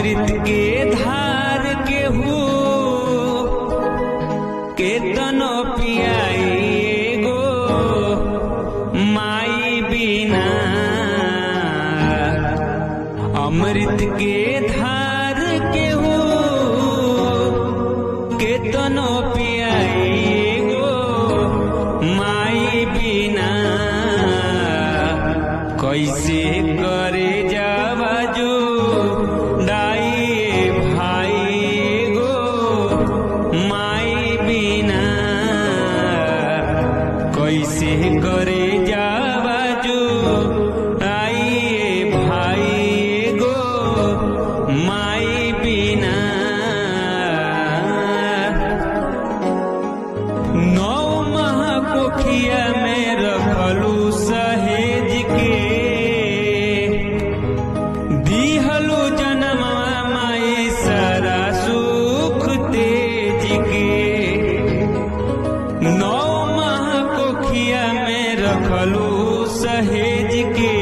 अमृत के धार केहू केतनो पियाई गो माई बिना। अमृत के धार केहू केतनो पियाई गो माई बिना। कैसे करे जावा जो डाई भाई गो माई बिना। कैसे करे जावा जो डाई भाई गो माई बिना। नौ माह कोखिया में रखलू सहेज के दिहलू जनमवा माई सारा सुख तेज के। नौ माह कोखिया में रखलू सहेज के